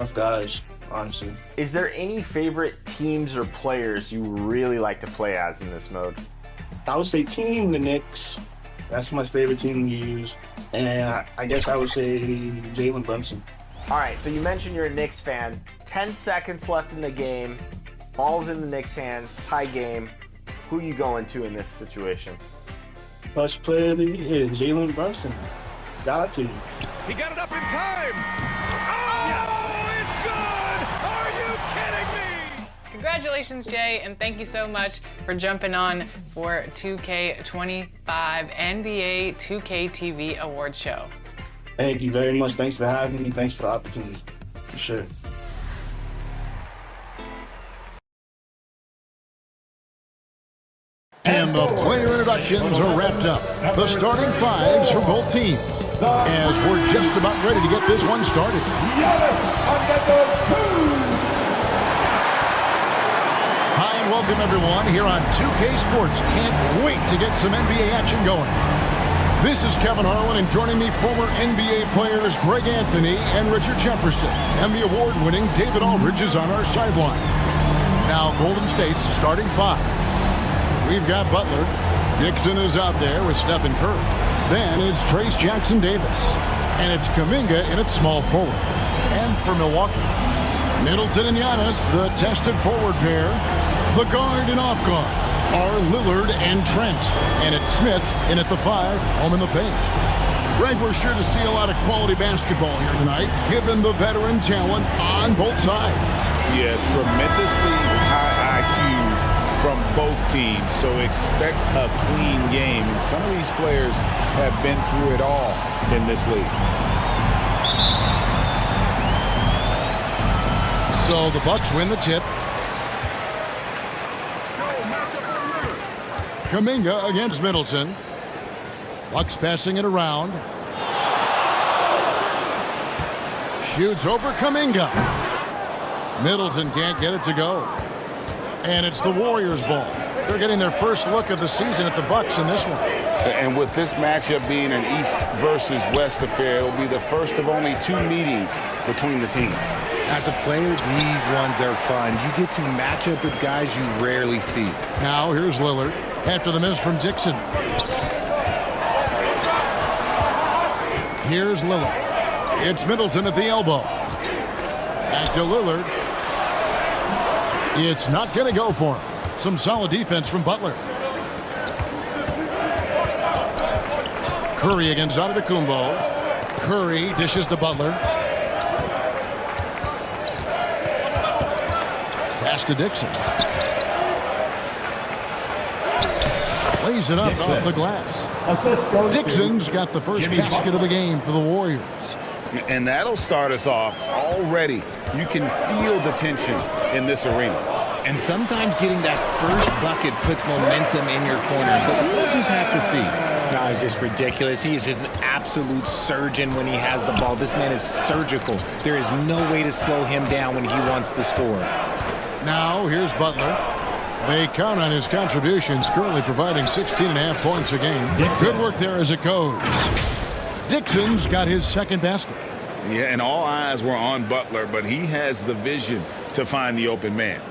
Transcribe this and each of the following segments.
Tough guys, honestly. Is there any favorite teams or players you really like to play as in this mode? I would say Team the Knicks. That's my favorite team to use. And I guess I would say Jalen Brunson. All right, so you mentioned you're a Knicks fan. 10 seconds left in the game. Ball's in the Knicks' hands. Tie game. Who are you going to in this situation? First player of the year, Jalen Brunson. Got to. He got it up in time. Oh, it's good. Are you kidding me? Congratulations, Jay, and thank you so much for jumping on for 2K25 NBA 2K TV Awards Show. Thank you very much. Thanks for having me. Thanks for the opportunity. For sure. And the player introductions are wrapped up. The starting fives for both teams. As we're just about ready to get this one started. Hi and welcome everyone here on 2K Sports. Can't wait to get some NBA action going. This is Kevin Harlan, and joining me former NBA players Greg Anthony and Richard Jefferson. And the award-winning David Aldridge is on our sideline. Now Golden State's starting five. We've got Butler. Dixon is out there with Stephen Curry. Then it's Trace Jackson-Davis. And it's Kuminga in its small forward. And for Milwaukee, Middleton and Giannis, the tested forward pair. The guard and off guard are Lillard and Trent. And it's Smith in at the five, home in the paint. Greg, we're sure to see a lot of quality basketball here tonight, given the veteran talent on both sides. Yeah, tremendously high IQs from both teams, so expect a clean game. And some of these players have been through it all in this league. So the Bucks win the tip. Kuminga against Middleton. Bucks passing it around. Shoots over Kuminga. Middleton can't get it to go. And it's the Warriors' ball. They're getting their first look of the season at the Bucks in this one. And with this matchup being an East versus West affair, it'll be the first of only two meetings between the teams. As a player, these ones are fun. You get to match up with guys you rarely see. Now here's Lillard after the miss from Dixon. Here's Lillard. It's Middleton at the elbow. Back to Lillard. It's not going to go for him. Some solid defense from Butler. Curry against Antetokounmpo. Curry dishes to Butler. Pass to Dixon. Lays it up off the glass. Dixon's got the first basket of the game for the Warriors. And that'll start us off already. You can feel the tension in this arena. And sometimes getting that first bucket puts momentum in your corner, but we'll just have to see. No, it's just ridiculous. He is just an absolute surgeon when he has the ball. This man is surgical. There is no way to slow him down when he wants to score. Now here's Butler. They count on his contributions, currently providing 16.5 points a game. Good work there as it goes. Dixon's got his second basket. Yeah, and all eyes were on Butler, but he has the vision to find the open man.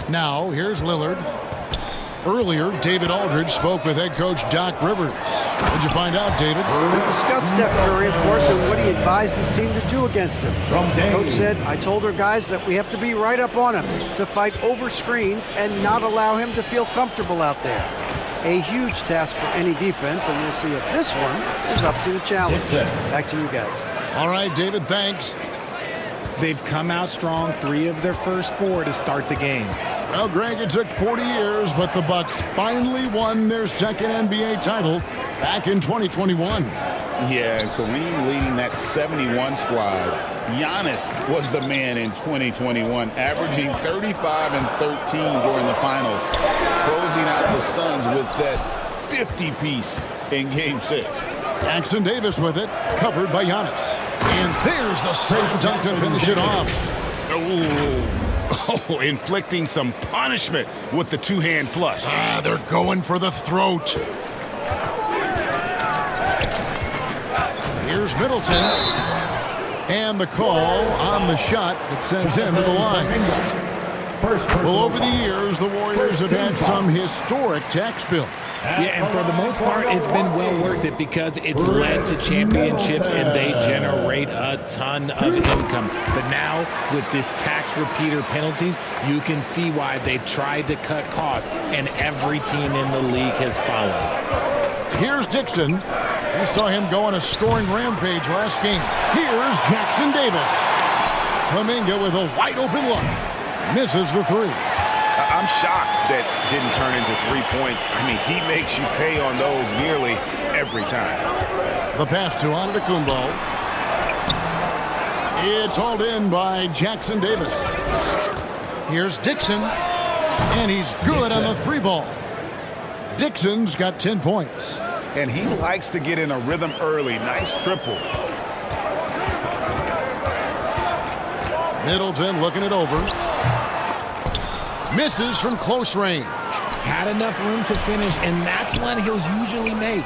Now here's Lillard. Earlier, David Aldridge spoke with head coach Doc Rivers. What'd you find out, David? We discussed Steph Curry, of course, and what he advised his team to do against him. Coach said, I told our guys that we have to be right up on him, to fight over screens and not allow him to feel comfortable out there. A huge task for any defense, and we'll see if this one is up to the challenge. Back to you guys. All right, David, thanks. They've come out strong, 3 of their first 4 to start the game. Well, Greg, it took 40 years, but the Bucks finally won their second NBA title back in 2021. Yeah, and Kareem leading that 71 squad. Giannis was the man in 2021, averaging 35 and 13 during the finals, closing out the Suns with that 50-piece in Game 6. Jackson Davis with it, covered by Giannis. And there's the safe dunk to finish it off. Oh, inflicting some punishment with the two-hand flush. They're going for the throat. Here's Middleton. And the call on the shot that sends him to the line. Well, over the years, the Warriors have had some historic tax bills. Yeah, and for the most part, it's been well worth it because it's led to championships and they generate a ton of income. But now, with this tax repeater penalties, you can see why they've tried to cut costs, and every team in the league has followed. Here's Dixon. We saw him go on a scoring rampage last game. Here's Jackson Davis. Kuminga with a wide open look. Misses the three. I'm shocked that didn't turn into 3 points. I mean, he makes you pay on those nearly every time. The pass to Antetokounmpo. It's hauled in by Jackson Davis. Here's Dixon. And he's good on the three ball. Dixon's got 10 points. And he likes to get in a rhythm early. Nice triple. Middleton looking it over. Misses from close range. Had enough room to finish, and that's one he'll usually make.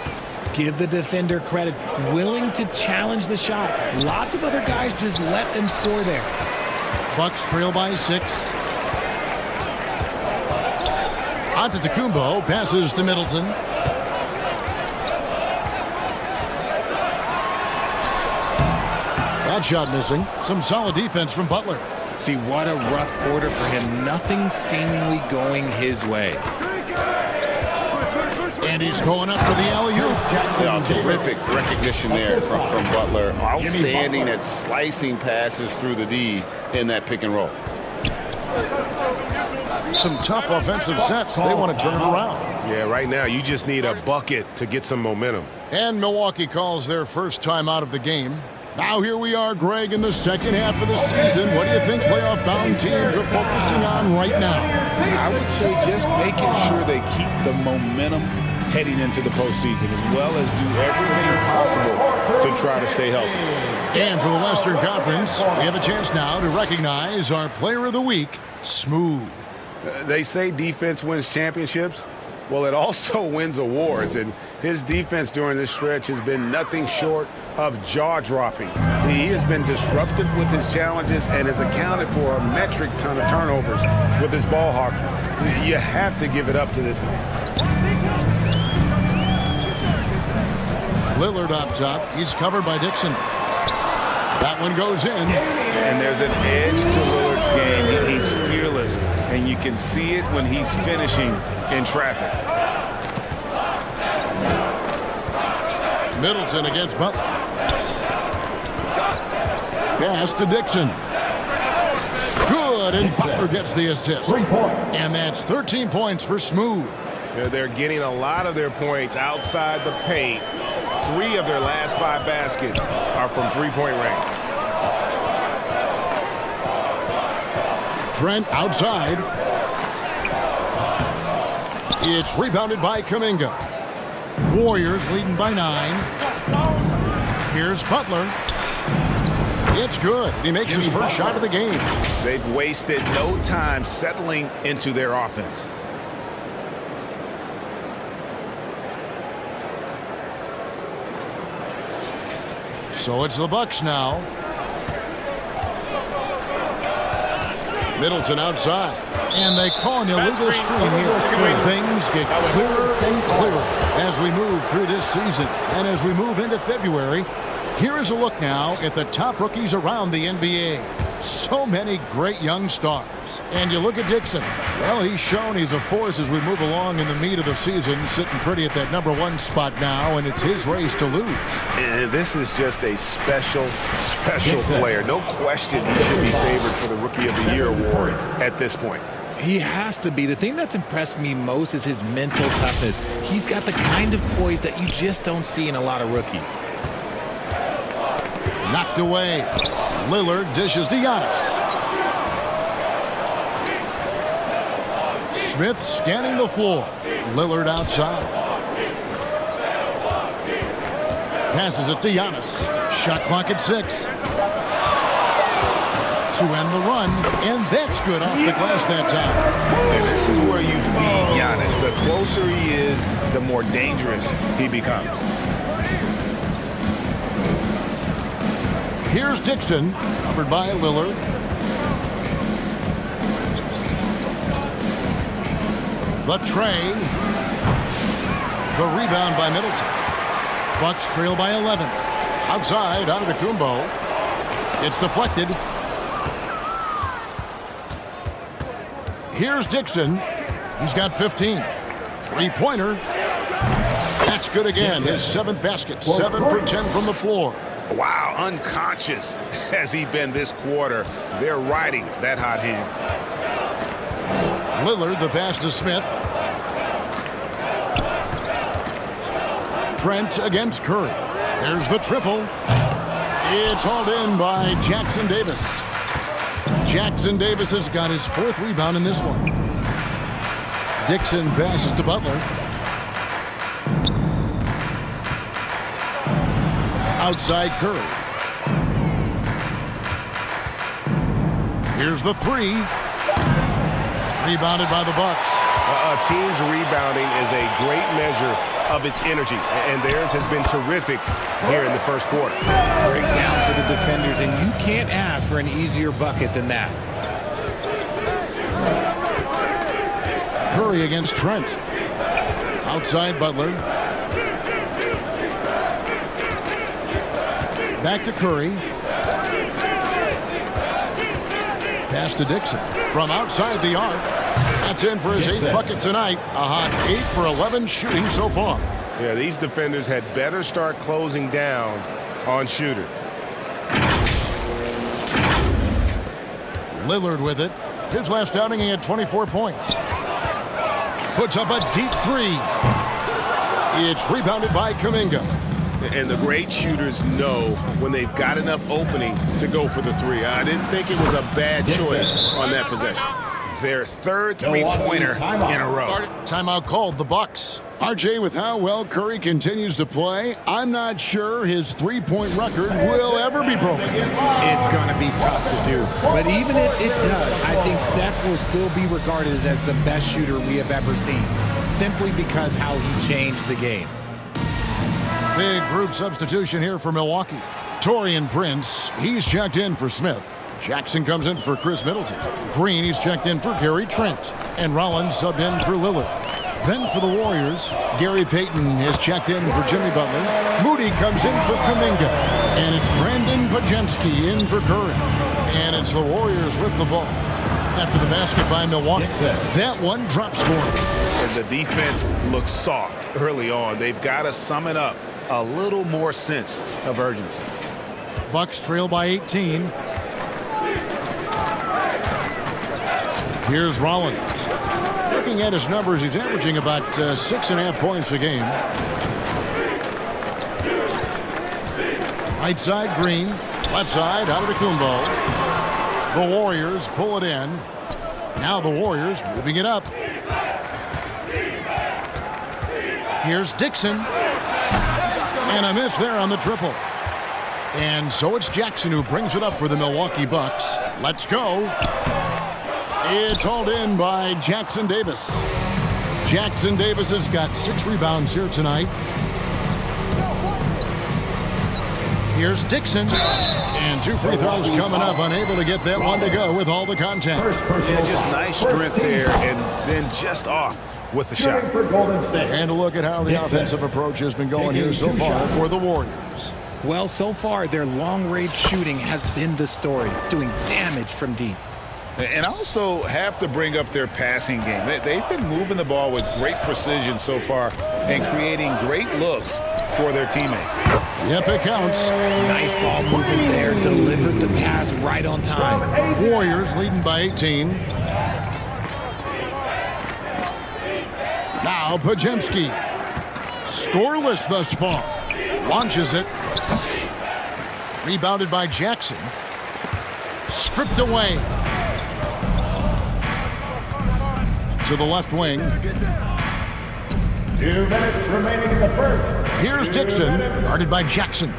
Give the defender credit. Willing to challenge the shot. Lots of other guys just let them score there. Bucks trail by 6. Antetokounmpo passes to Middleton. That shot missing. Some solid defense from Butler. See, what a rough quarter for him. Nothing seemingly going his way. And he's going up for the alley-oop. Terrific recognition there from Butler. Outstanding at slicing passes through the D in that pick and roll. Some tough offensive sets. They want to turn it around. Yeah, right now you just need a bucket to get some momentum. And Milwaukee calls their first time out of the game. Now here we are, Greg, in the second half of the season. What do you think playoff-bound teams are focusing on right now? I would say just making sure they keep the momentum heading into the postseason, as well as do everything possible to try to stay healthy. And for the Western Conference, we have a chance now to recognize our Player of the Week, Smooth. They say defense wins championships. Well, it also wins awards, and his defense during this stretch has been nothing short of jaw-dropping. He has been disruptive with his challenges and has accounted for a metric ton of turnovers with his ball hockey. You have to give it up to this man. Lillard up top. He's covered by Dixon. That one goes in. And there's an edge to Lillard's game. He's fearless, and you can see it when he's finishing in traffic. Middleton against Butler. Pass to Dixon. Good, and Butler gets the assist. 3 points. And that's 13 points for Smooth. They're getting a lot of their points outside the paint. 3 of their last 5 baskets are from three-point range. Trent outside. It's rebounded by Kuminga. Warriors leading by 9. Here's Butler. It's good. He makes his first shot of the game. They've wasted no time settling into their offense. So it's the Bucks now. Middleton outside. And they call an illegal screen here. Things get clearer and clearer as we move through this season. And as we move into February, here is a look now at the top rookies around the NBA. So many great young stars. And you look at Dixon. Well, he's shown he's a force as we move along in the meat of the season, sitting pretty at that #1 spot now, and it's his race to lose. And this is just a special player. No question he should be favored for the Rookie of the Year award at this point. He has to be. The thing that's impressed me most is his mental toughness. He's got the kind of poise that you just don't see in a lot of rookies. Knocked away. Lillard dishes to Giannis. Smith scanning the floor. Lillard outside. Passes it to Giannis. Shot clock at 6. To end the run, and that's good off the glass that time. And this is where you feed Giannis. The closer he is, the more dangerous he becomes. Here's Dixon, covered by Lillard. The tray. The rebound by Middleton. Bucks trail by 11. Outside, Antetokounmpo. It's deflected. Here's Dixon. He's got 15. Three-pointer. That's good again. His 7th basket. 7 for 10 from the floor. Wow, unconscious has he been this quarter. They're riding that hot hand. Lillard, the pass to Smith. Trent against Curry. There's the triple. It's hauled in by Jackson Davis. Jackson Davis has got his 4th rebound in this one. Dixon passes to Butler. Outside Curry. Here's the 3. Rebounded by the Bucks. A team's rebounding is a great measure of its energy, and theirs has been terrific here in the first quarter. Great down for the defenders, and you can't ask for an easier bucket than that. Curry against Trent. Outside Butler. Back to Curry. Pass to Dixon. From outside the arc. That's in for his 8th bucket tonight. A hot 8 for 11 shooting so far. Yeah, these defenders had better start closing down on shooters. Lillard with it. His last outing, he had 24 points. Puts up a deep 3. It's rebounded by Kuminga. And the great shooters know when they've got enough opening to go for the 3. I didn't think it was a bad choice on that possession. Their 3rd three-pointer in a row. Timeout called, the Bucks. RJ, with how well Curry continues to play, I'm not sure his three-point record will ever be broken. It's going to be tough to do. But even if it does, I think Steph will still be regarded as the best shooter we have ever seen, simply because how he changed the game. Big group substitution here for Milwaukee. Taurean Prince, he's checked in for Smith. Jackson comes in for Chris Middleton. Green, he's checked in for Gary Trent. And Rollins subbed in for Lillard. Then for the Warriors, Gary Payton is checked in for Jimmy Butler. Moody comes in for Kuminga. And it's Brandon Pajemski in for Curry. And it's the Warriors with the ball. After the basket by Milwaukee. That one drops for him. And the defense looks soft early on. They've got to sum it up. A little more sense of urgency. Bucks trail by 18. Here's Rollins. Looking at his numbers, he's averaging about 6.5 points a game. Right side, Green. Left side, Antetokounmpo. The Warriors pull it in. Now the Warriors moving it up. Here's Dixon. And a miss there on the triple. And so it's Jackson who brings it up for the Milwaukee Bucks. Let's go. It's hauled in by Jackson Davis. Jackson Davis has got 6 rebounds here tonight. Here's Dixon. And 2 free throws coming up. Unable to get that one to go with all the contact. Yeah, just nice strength there and then just off with the shot. And a look at how the offensive approach has been going here so far for the Warriors. Well, so far, their long-range shooting has been the story, doing damage from deep. And also have to bring up their passing game. They've been moving the ball with great precision so far and creating great looks for their teammates. Yep, it counts. Nice ball movement there. Delivered the pass right on time. Warriors leading by 18. Now Pajemski. Scoreless thus far. Launches it. Rebounded by Jackson. Stripped away. To the left wing. 2 minutes remaining in the first. Here's Dixon, guarded by Jackson.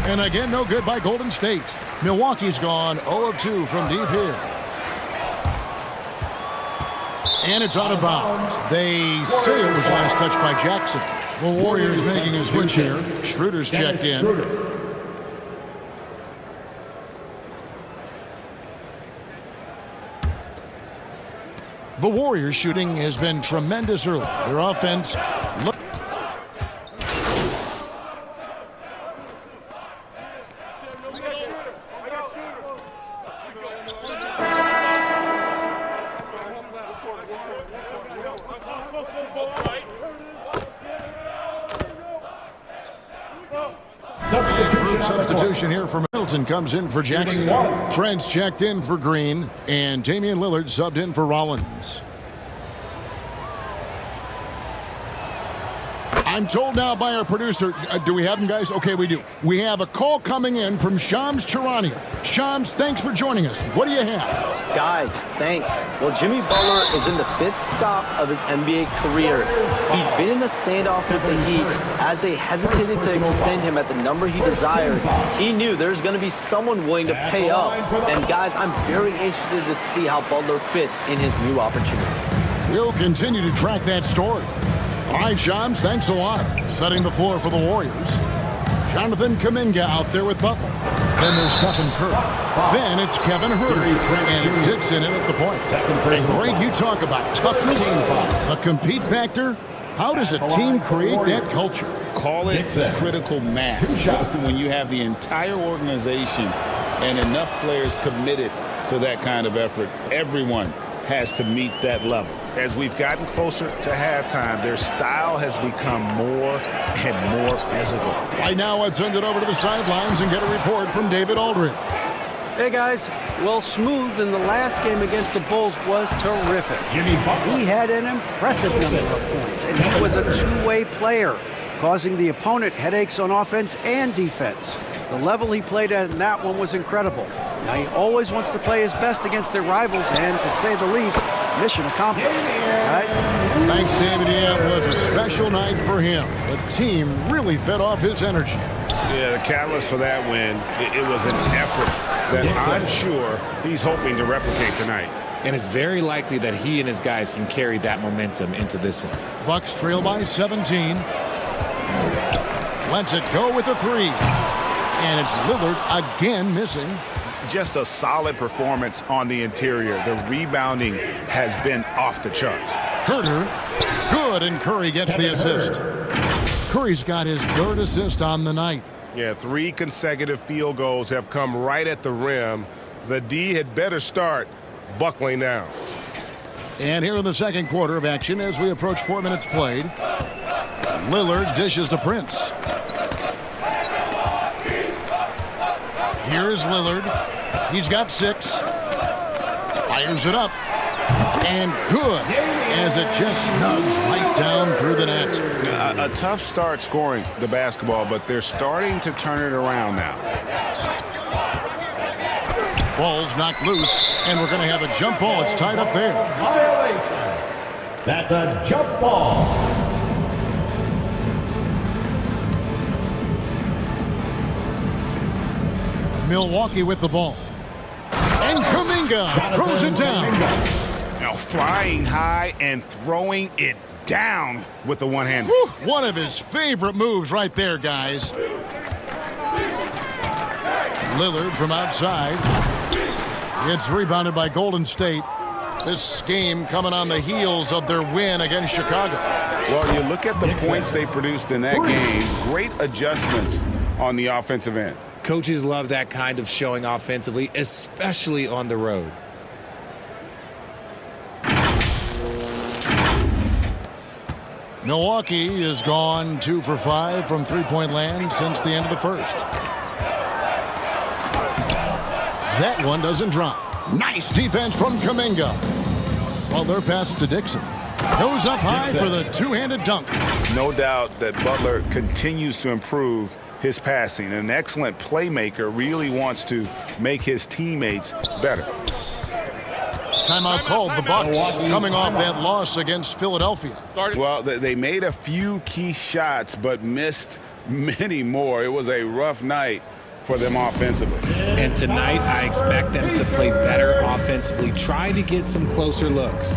And again, no good by Golden State. Milwaukee's gone 0 of 2 from deep here. And it's out of bounds. They say it was last touched by Jackson. The Warriors making a switch here. Schroeder's checked in. The Warriors' shooting has been tremendous early. Their offense substitution here for Middleton comes in for Jackson. Trent's checked in for Green, and Damian Lillard subbed in for Rollins. I'm told now by our producer, do we have him, guys? Okay, we do. We have a call coming in from Shams Charania. Shams, thanks for joining us. What do you have? Guys, thanks. Well, Jimmy Butler is in the 5th stop of his NBA career. He'd been in the standoff with the Heat as they hesitated to extend him at the number he desires. He knew there's going to be someone willing to pay up. And guys, I'm very interested to see how Butler fits in his new opportunity. We'll continue to track that story. All right, Shams, thanks a lot. Setting the floor for the Warriors. Jonathan Kuminga out there with Butler. Then there's Stephen Curry. Then it's Kevin Huerter. And it's Dixon in at the point. And Greg, you talk about toughness, a compete factor. How does a team create that culture? Call it critical mass. When you have the entire organization and enough players committed to that kind of effort, everyone has to meet that level. As we've gotten closer to halftime, their style has become more and more physical. Right now, let's send it over to the sidelines and get a report from David Aldridge. Hey, guys. Well, Smooth in the last game against the Bulls was terrific. He had an impressive number of points, and he was a two-way player, causing the opponent headaches on offense and defense. The level he played at in that one was incredible. Now, he always wants to play his best against their rivals, and to say the least, mission accomplished. Right? Thanks, David. Yeah, it was a special night for him. The team really fed off his energy. Yeah, the catalyst for that win, it was an effort that I'm sure he's hoping to replicate tonight. And it's very likely that he and his guys can carry that momentum into this one. Bucks trail by 17. Lets it go with a three. And it's Lillard again missing. Just a solid performance on the interior. The rebounding has been off the charts. Huerter, good, and Curry gets the assist. Curry's got his 3rd assist on the night. Yeah, 3 consecutive field goals have come right at the rim. The D had better start buckling down. And here in the second quarter of action as we approach 4 minutes played. Lillard dishes to Prince. Here's Lillard. He's got 6. Fires it up. And good, as it just snugs right down through the net. A tough start scoring the basketball, but they're starting to turn it around now. Ball's knocked loose, and we're going to have a jump ball. It's tied up there. Violation. That's a jump ball. Milwaukee with the ball. And Kuminga throws it down. Now flying high and throwing it down with the one-hand. One of his favorite moves right there, guys. Lillard from outside. It's rebounded by Golden State. This game coming on the heels of their win against Chicago. Well, you look at the points they produced in that game. Great adjustments on the offensive end. Coaches love that kind of showing offensively, especially on the road. Milwaukee has gone 2 for 5 from three-point land since the end of the first. That one doesn't drop. Nice defense from Kuminga. Well, their pass to Dixon. Goes up high for the two-handed dunk. No doubt that Butler continues to improve his passing. An excellent playmaker, really wants to make his teammates better. Timeout called. The Bucks coming off that loss against Philadelphia. Well, they made a few key shots but missed many more. It was a rough night for them offensively. And tonight, I expect them to play better offensively. Try to get some closer looks.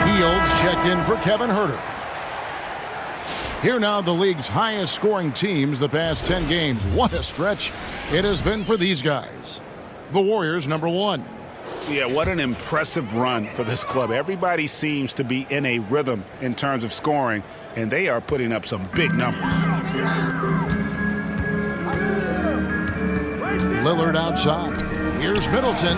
Fields checked in for Kevin Huerter. Here now, the league's highest scoring teams the past 10 games. What a stretch it has been for these guys. The Warriors, number 1. Yeah, what an impressive run for this club. Everybody seems to be in a rhythm in terms of scoring, and they are putting up some big numbers. Lillard outside. Here's Middleton.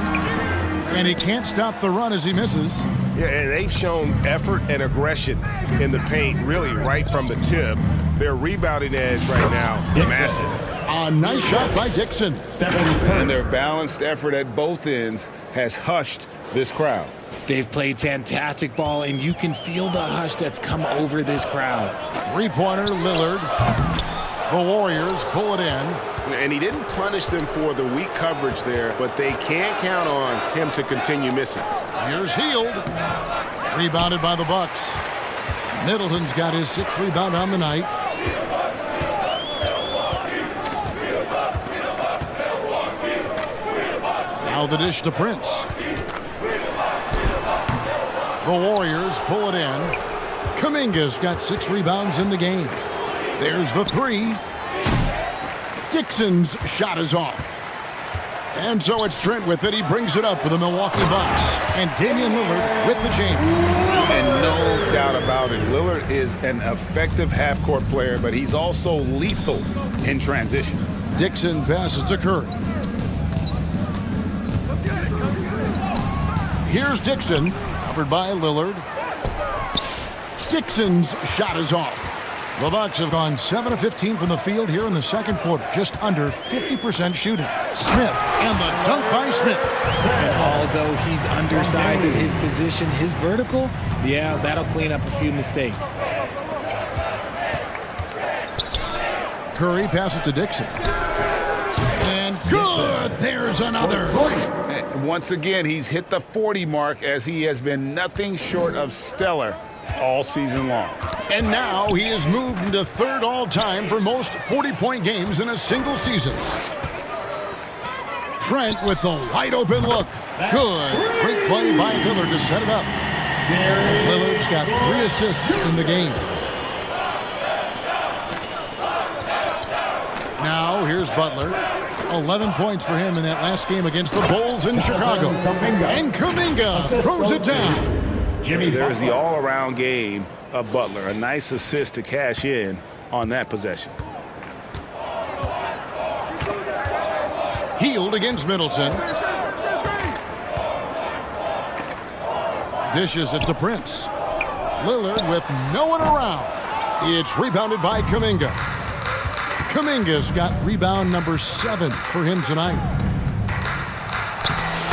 And he can't stop the run as he misses. Yeah, and they've shown effort and aggression in the paint, really right from the tip. Their rebounding edge right now, massive. A nice shot by Dixon. And their balanced effort at both ends has hushed this crowd. They've played fantastic ball, and you can feel the hush that's come over this crowd. Three-pointer, Lillard. The Warriors pull it in. And he didn't punish them for the weak coverage there, but they can't count on him to continue missing. Here's Hield. Rebounded by the Bucks. Middleton's got his 6th rebound on the night. Now the dish to Prince. The Warriors pull it in. Kuminga's got 6 rebounds in the game. There's the 3. Dixon's shot is off. And so it's Trent with it. He brings it up for the Milwaukee Bucks. And Damian Lillard with the jam. And no doubt about it, Lillard is an effective half-court player, but he's also lethal in transition. Dixon passes to Curry. Here's Dixon, covered by Lillard. Dixon's shot is off. The Bucks have gone 7 of 15 from the field here in the second quarter, just under 50% shooting. Smith, and the dunk by Smith. And although he's undersized at his position, his vertical, yeah, that'll clean up a few mistakes. Curry passes to Dixon. And good! There's another. Once again, he's hit the 40 mark as he has been nothing short of stellar all season long. And now he has moved into 3rd all-time for most 40-point games in a single season. Trent with the wide-open look. Good. Great play by Lillard to set it up. Lillard's got 3 assists in the game. Now here's Butler. 11 points for him in that last game against the Bulls in Chicago. And Kuminga throws it down. There's the all-around game of Butler. A nice assist to cash in on that possession. Hield against Middleton. Dishes it to Prince. Lillard with no one around. It's rebounded by Kuminga. Kuminga's got rebound number 7 for him tonight.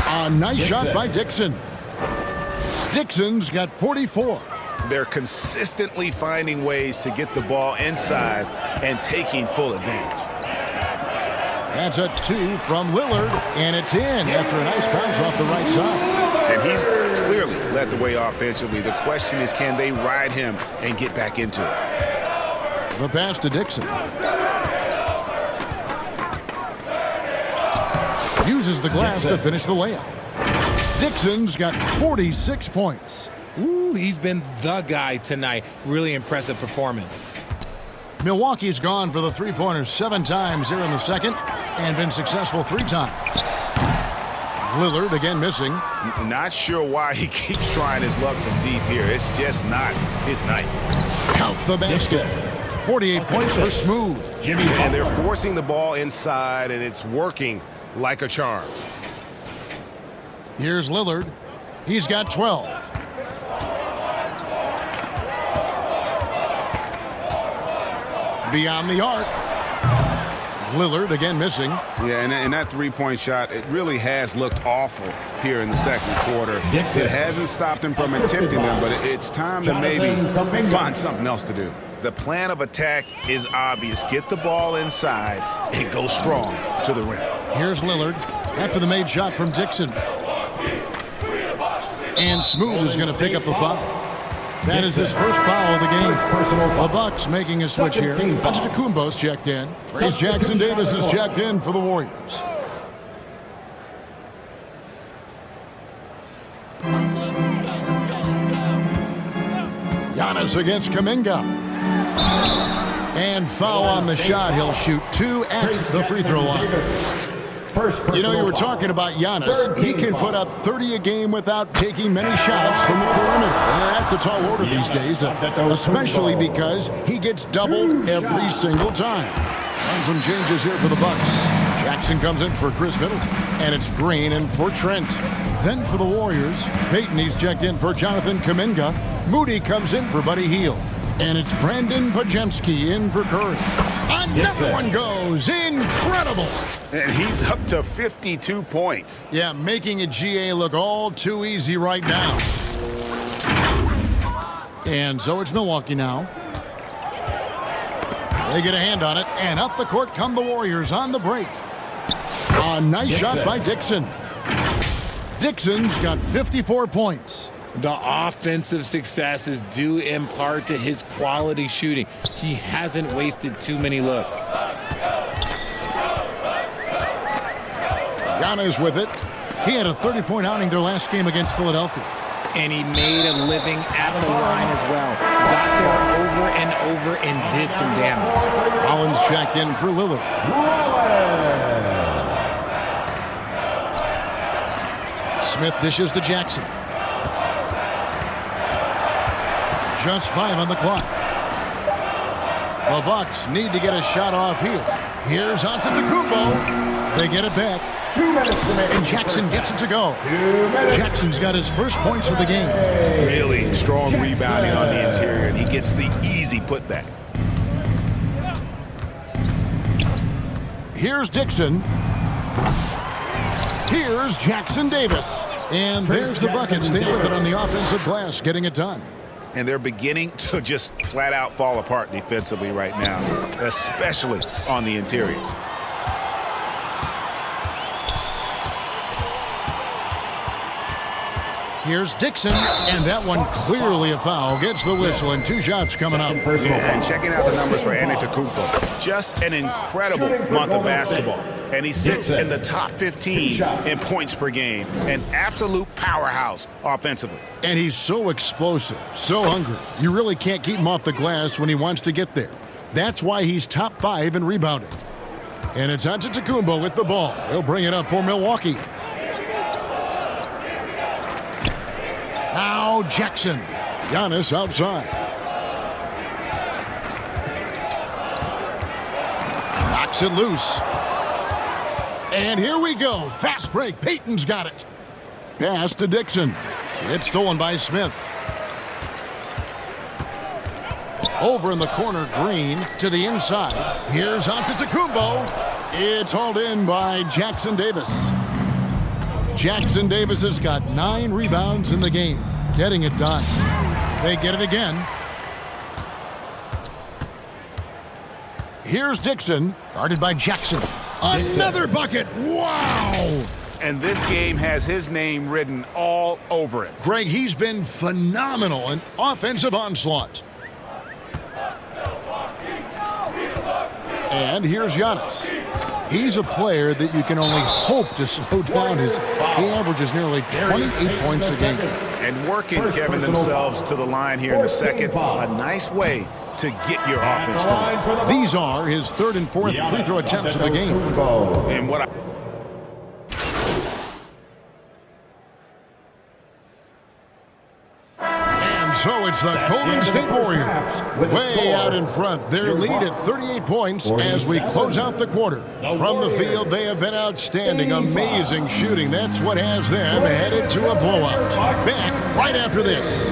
A nice shot by Dixon. Dixon's got 44. They're consistently finding ways to get the ball inside and taking full advantage. That's a 2 from Lillard, and it's in after a nice bounce off the right side. And he's clearly led the way offensively. The question is, can they ride him and get back into it? The pass to Dixon. Uses the glass to finish the layup. Dixon's got 46 points. Ooh, he's been the guy tonight. Really impressive performance. Milwaukee's gone for the three-pointers 7 times here in the second and been successful 3 times. Lillard again missing. Not sure why he keeps trying his luck from deep here. It's just not his night. Count the basket. 48 points for Smooth. And they're forcing the ball inside, and it's working like a charm. Here's Lillard. He's got 12. Beyond the arc. Lillard again missing. Yeah, and that three-point shot, it really has looked awful here in the second quarter. It hasn't stopped him from attempting them, but it's time to maybe find something else to do. The plan of attack is obvious. Get the ball inside and go strong to the rim. Here's Lillard after the made shot from Dixon. And Smooth is going to pick up the foul. That is his first foul of the game. The Bucks making a switch here. Antetokounmpo's checked in. Trace Jackson Davis is checked in for the Warriors. Giannis against Kuminga. And foul on the shot. He'll shoot 2 at the free throw line. You know, you were talking about Giannis. He can put up 30 a game without taking many shots from the perimeter. That's a tall order these days, especially because he gets doubled every single time. And some changes here for the Bucks. Jackson comes in for Chris Middleton, and it's Green in for Trent. Then for the Warriors, Payton, he's checked in for Jonathan Kuminga. Moody comes in for Buddy Hield. And it's Brandon Pajemski in for Curry. Another one goes. Incredible. And he's up to 52 points. Yeah, making a GA look all too easy right now. And so it's Milwaukee now. They get a hand on it, and up the court come the Warriors on the break. A nice shot by Dixon. Dixon's got 54 points. The offensive success is due in part to his quality shooting. He hasn't wasted too many looks. Giannis with it. He had a 30-point outing their last game against Philadelphia. And he made a living at the line as well. Got there over and over and did some damage. Rollins checked in for Lillard. Smith dishes to Jackson. Just 5 on the clock. The Bucks need to get a shot off here. Here's Antetokounmpo. They get it back. 2 minutes remaining. And Jackson gets it to go. Jackson's got his first points of the game. Really strong rebounding on the interior, and he gets the easy putback. Here's Dixon. Here's Jackson Davis. And there's the bucket. Stay with it on the offensive glass, getting it done. And they're beginning to just flat out fall apart defensively right now, especially on the interior. Here's Dixon, and that one clearly a foul. Gets the whistle, and 2 shots coming up. And checking out the numbers for Antetokounmpo. Just an incredible month of basketball. And he sits in the top 15 in points per game. An absolute powerhouse offensively. And he's so explosive, so hungry. You really can't keep him off the glass when he wants to get there. That's why he's top 5 in rebounding. And it's Antetokounmpo with the ball. He'll bring it up for Milwaukee. Now Jackson. Giannis outside. Knocks it loose. And here we go. Fast break. Payton's got it. Pass to Dixon. It's stolen by Smith. Over in the corner, Green to the inside. Here's Antetokounmpo. It's hauled in by Jackson Davis. Jackson Davis has got 9 rebounds in the game. Getting it done. They get it again. Here's Dixon, guarded by Jackson. Another bucket. Wow. And this game has his name written all over it. Greg, he's been phenomenal in offensive onslaught. And here's Giannis. He's a player that you can only hope to slow down. He averages nearly 28 points a game. And working, Kevin, themselves to the line here in the second. A nice way to get your offense going. These are his 3rd and 4th free throw attempts of the game. And what So it's the Golden State Warriors way out in front. Their lead at 38 points as we close out the quarter. From the field, they have been outstanding, amazing shooting. That's what has them headed to a blowout. Back right after this.